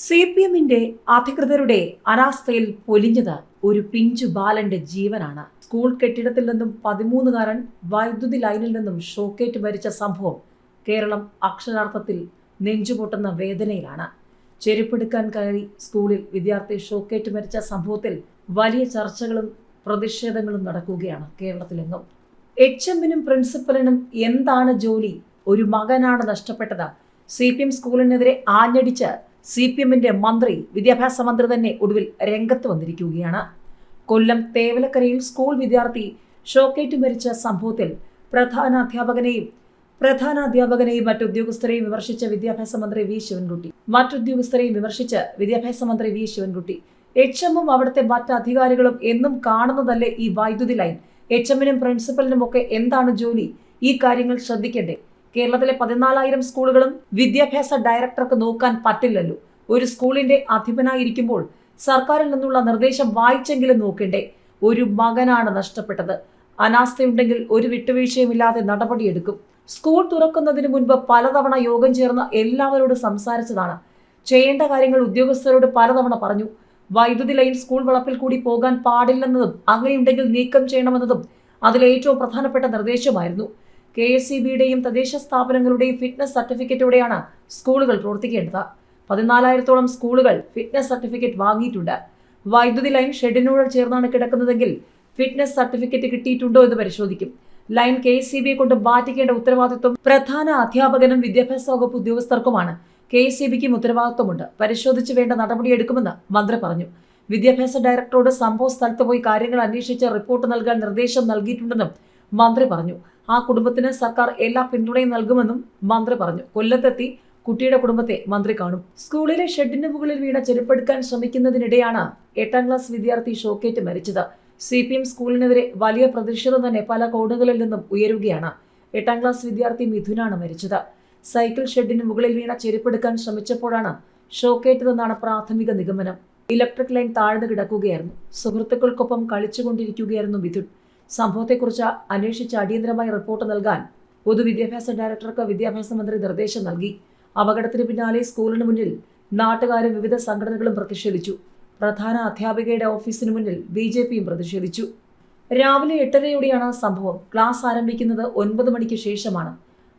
CPMന്റെ അധികൃതരുടെ അനാസ്ഥയിൽ പൊലിഞ്ഞത് ഒരു പിഞ്ചു ബാലന്റെ ജീവനാണ്. സ്കൂൾ കെട്ടിടത്തിൽ നിന്നും 13കാരൻ വൈദ്യുതി ലൈനിൽ നിന്നും ഷോക്കേറ്റ് മരിച്ച സംഭവം കേരളം അക്ഷരാർത്ഥത്തിൽ നെഞ്ചുപൊട്ടുന്ന വേദനയിലാണ്. ചെരുപ്പെടുക്കാൻ കയറി സ്കൂളിൽ വിദ്യാർത്ഥി ഷോക്കേറ്റ് മരിച്ച സംഭവത്തിൽ വലിയ ചർച്ചകളും പ്രതിഷേധങ്ങളും നടക്കുകയാണ് കേരളത്തിലെങ്ങും. HMനും പ്രിൻസിപ്പലിനും എന്താണ് ജോലി? ഒരു മകനാണ് നഷ്ടപ്പെട്ടത്. CPM സ്കൂളിനെതിരെ ആഞ്ഞടിച്ച് CPMന്റെ മന്ത്രി, വിദ്യാഭ്യാസ മന്ത്രി തന്നെ ഒടുവിൽ രംഗത്ത് വന്നിരിക്കുകയാണ്. കൊല്ലം തേവലക്കരയിൽ സ്കൂൾ വിദ്യാർത്ഥി ഷോക്കേറ്റ് മരിച്ച സംഭവത്തിൽ പ്രധാനാധ്യാപകനെയും മറ്റുദ്യോഗസ്ഥരെയും വിമർശിച്ച വിദ്യാഭ്യാസ മന്ത്രി വി ശിവൻകുട്ടി HMും അവിടുത്തെ മറ്റ് അധികാരികളും എന്നും കാണുന്നതല്ലേ ഈ വൈദ്യുതി ലൈൻ? HMനും പ്രിൻസിപ്പലിനും ഒക്കെ എന്താണ് ജോലി? ഈ കാര്യങ്ങൾ ശ്രദ്ധിക്കണ്ടേ? കേരളത്തിലെ 14,000 സ്കൂളുകളും വിദ്യാഭ്യാസ ഡയറക്ടർക്ക് നോക്കാൻ പറ്റില്ലല്ലോ. ഒരു സ്കൂളിന്റെ അധിപനായിരിക്കുമ്പോൾ സർക്കാരിൽ നിന്നുള്ള നിർദ്ദേശം വായിച്ചെങ്കിലും നോക്കണ്ടേ? ഒരു മകനാണ് നഷ്ടപ്പെട്ടത്. അനാസ്ഥയുണ്ടെങ്കിൽ ഒരു വിട്ടുവീഴ്ചയുമില്ലാതെ നടപടിയെടുക്കും. സ്കൂൾ തുറക്കുന്നതിന് മുൻപ് പലതവണ യോഗം ചേർന്ന് എല്ലാവരോടും സംസാരിച്ചതാണ്. ചെയ്യേണ്ട കാര്യങ്ങൾ ഉദ്യോഗസ്ഥരോട് പലതവണ പറഞ്ഞു. വൈദ്യുതി ലൈൻ സ്കൂൾ വളപ്പിൽ കൂടി പോകാൻ പാടില്ലെന്നതും അങ്ങനെയുണ്ടെങ്കിൽ നീക്കം ചെയ്യണമെന്നതും അതിലേറ്റവും പ്രധാനപ്പെട്ട നിർദ്ദേശമായിരുന്നു. KSEBയുടെയും തദ്ദേശ സ്ഥാപനങ്ങളുടെയും ഫിറ്റ്നസ് സർട്ടിഫിക്കറ്റോടെയാണ് സ്കൂളുകൾ പ്രവർത്തിക്കേണ്ടത്. 14,000-ഓളം സ്കൂളുകൾ ഫിറ്റ്നസ് സർട്ടിഫിക്കറ്റ് വാങ്ങിയിട്ടുണ്ട്. വൈദ്യുതി ലൈൻ ഷെഡിനോട് ചേർന്നാണ് കിടക്കുന്നതെങ്കിൽ ഫിറ്റ്നസ് സർട്ടിഫിക്കറ്റ് കിട്ടിയിട്ടുണ്ടോ എന്ന് പരിശോധിക്കും. ലൈൻ KSEBയെ കൊണ്ട് മാറ്റിക്കേണ്ട ഉത്തരവാദിത്വം പ്രധാന അധ്യാപകനും വിദ്യാഭ്യാസ വകുപ്പ് ഉദ്യോഗസ്ഥർക്കുമാണ്. KSEBയ്ക്കും ഉത്തരവാദിത്വമുണ്ട്. പരിശോധിച്ച് വേണ്ട നടപടിയെടുക്കുമെന്ന് മന്ത്രി പറഞ്ഞു. വിദ്യാഭ്യാസ ഡയറക്ടറോട് സംഭവ സ്ഥലത്ത് പോയി കാര്യങ്ങൾ അന്വേഷിച്ച് റിപ്പോർട്ട് നൽകാൻ നിർദ്ദേശം നൽകിയിട്ടുണ്ടെന്നും മന്ത്രി പറഞ്ഞു. ആ കുടുംബത്തിന് സർക്കാർ എല്ലാ പിന്തുണയും നൽകുമെന്നും മന്ത്രി പറഞ്ഞു. കൊല്ലത്തെത്തി കുട്ടിയുടെ കുടുംബത്തെ മന്ത്രി കാണും. സ്കൂളിലെ ഷെഡിന് മുകളിൽ വീണ ചെരുപ്പെടുക്കാൻ ശ്രമിക്കുന്നതിനിടെയാണ് 8ാം ക്ലാസ് വിദ്യാർത്ഥി ഷോക്കേറ്റ് മരിച്ചത്. CPM സ്കൂളിനെതിരെ വലിയ പ്രതിഷേധം തന്നെ പല കോണുകളിൽ നിന്നും ഉയരുകയാണ്. 8ാം ക്ലാസ് വിദ്യാർത്ഥി മിഥുനാണ് മരിച്ചത്. സൈക്കിൾ ഷെഡിന് മുകളിൽ വീണ ചെരുപ്പെടുക്കാൻ ശ്രമിച്ചപ്പോഴാണ് ഷോക്കേറ്റതെന്നാണ് പ്രാഥമിക നിഗമനം. ഇലക്ട്രിക് ലൈൻ താഴ്ന്നു കിടക്കുകയായിരുന്നു. സുഹൃത്തുക്കൾക്കൊപ്പം കളിച്ചുകൊണ്ടിരിക്കുകയായിരുന്നു മിഥുൻ. സംഭവത്തെക്കുറിച്ച് അന്വേഷിച്ച് അടിയന്തരമായി റിപ്പോർട്ട് നൽകാൻ പൊതുവിദ്യാഭ്യാസ ഡയറക്ടർക്ക് വിദ്യാഭ്യാസ മന്ത്രി നിർദ്ദേശം നൽകി. അപകടത്തിന് പിന്നാലെ സ്കൂളിന് മുന്നിൽ നാട്ടുകാരും വിവിധ സംഘടനകളും പ്രതിഷേധിച്ചു. പ്രധാന അധ്യാപികയുടെ ഓഫീസിന് മുന്നിൽ BJPയും പ്രതിഷേധിച്ചു. രാവിലെ 8:30യോടെയാണ് സംഭവം. ക്ലാസ് ആരംഭിക്കുന്നത് 9 മണിക്ക് ശേഷമാണ്.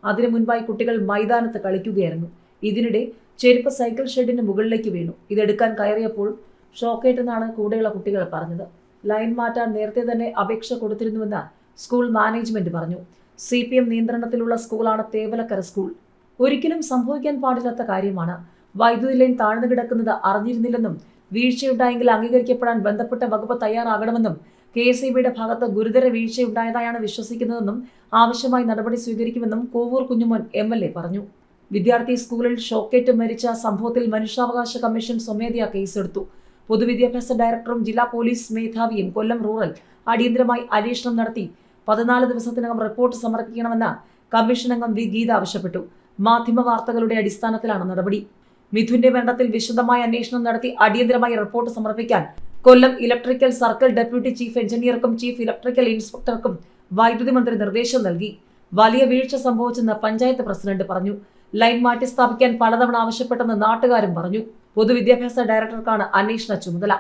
അതിനു മുൻപായി കുട്ടികൾ മൈതാനത്ത് കളിക്കുകയായിരുന്നു. ഇതിനിടെ ചെരുപ്പ് സൈക്കിൾ ഷെഡിന് മുകളിലേക്ക് വീണു. ഇതെടുക്കാൻ കയറിയപ്പോൾ ഷോക്കേറ്റെന്നാണ് കൂടെയുള്ള കുട്ടികൾ പറഞ്ഞത്. ലൈൻ മാറ്റാൻ നേരത്തെ തന്നെ അപേക്ഷ കൊടുത്തിരുന്നുവെന്ന് സ്കൂൾ മാനേജ്മെന്റ് പറഞ്ഞു. CPM നിയന്ത്രണത്തിലുള്ള സ്കൂളാണ് തേവലക്കര സ്കൂൾ. ഒരിക്കലും സംഭവിക്കാൻ പാടില്ലാത്ത കാര്യമാണ്. വൈദ്യുതി ലൈൻ താഴ്ന്നു കിടക്കുന്നത് അറിഞ്ഞിരുന്നില്ലെന്നും വീഴ്ചയുണ്ടായെങ്കിൽ അംഗീകരിക്കപ്പെടാൻ ബന്ധപ്പെട്ട വകുപ്പ് തയ്യാറാകണമെന്നും KSEBയുടെ ഭാഗത്ത് ഗുരുതര വീഴ്ചയുണ്ടായതായാണ് വിശ്വസിക്കുന്നതെന്നും ആവശ്യമായ നടപടി സ്വീകരിക്കുമെന്നും കോവൂർ കുഞ്ഞുമോൻ MLA പറഞ്ഞു. വിദ്യാർത്ഥി സ്കൂളിൽ ഷോക്കേറ്റ് മരിച്ച സംഭവത്തിൽ മനുഷ്യാവകാശ കമ്മീഷൻ സ്വമേധയാ കേസെടുത്തു. പൊതുവിദ്യാഭ്യാസ ഡയറക്ടറും ജില്ലാ പോലീസ് മേധാവിയും കൊല്ലം റൂറൽ അടിയന്തരമായി അന്വേഷണം നടത്തി 14 ദിവസത്തിനകം റിപ്പോർട്ട് സമർപ്പിക്കണമെന്ന് കമ്മീഷൻ അംഗം V ഗീത ആവശ്യപ്പെട്ടു. മാധ്യമ വാർത്തകളുടെ അടിസ്ഥാനത്തിലാണ് നടപടി. മിഥുന്റെ മരണത്തിൽ വിശദമായ അന്വേഷണം നടത്തി അടിയന്തരമായി റിപ്പോർട്ട് സമർപ്പിക്കാൻ Kollam electrical circle deputy chief എഞ്ചിനീയർക്കും ചീഫ് ഇലക്ട്രിക്കൽ ഇൻസ്പെക്ടർക്കും വൈദ്യുതി മന്ത്രി നിർദ്ദേശം നൽകി. വലിയ വീഴ്ച സംഭവിച്ചെന്ന് പഞ്ചായത്ത് പ്രസിഡന്റ് പറഞ്ഞു. ലൈൻ മാറ്റി സ്ഥാപിക്കാൻ പലതവണ ആവശ്യപ്പെട്ടെന്ന് നാട്ടുകാരും പറഞ്ഞു. പൊതുവിദ്യാഭ്യാസ ഡയറക്ടർക്കാണ് അന്വേഷണ ചുമതല.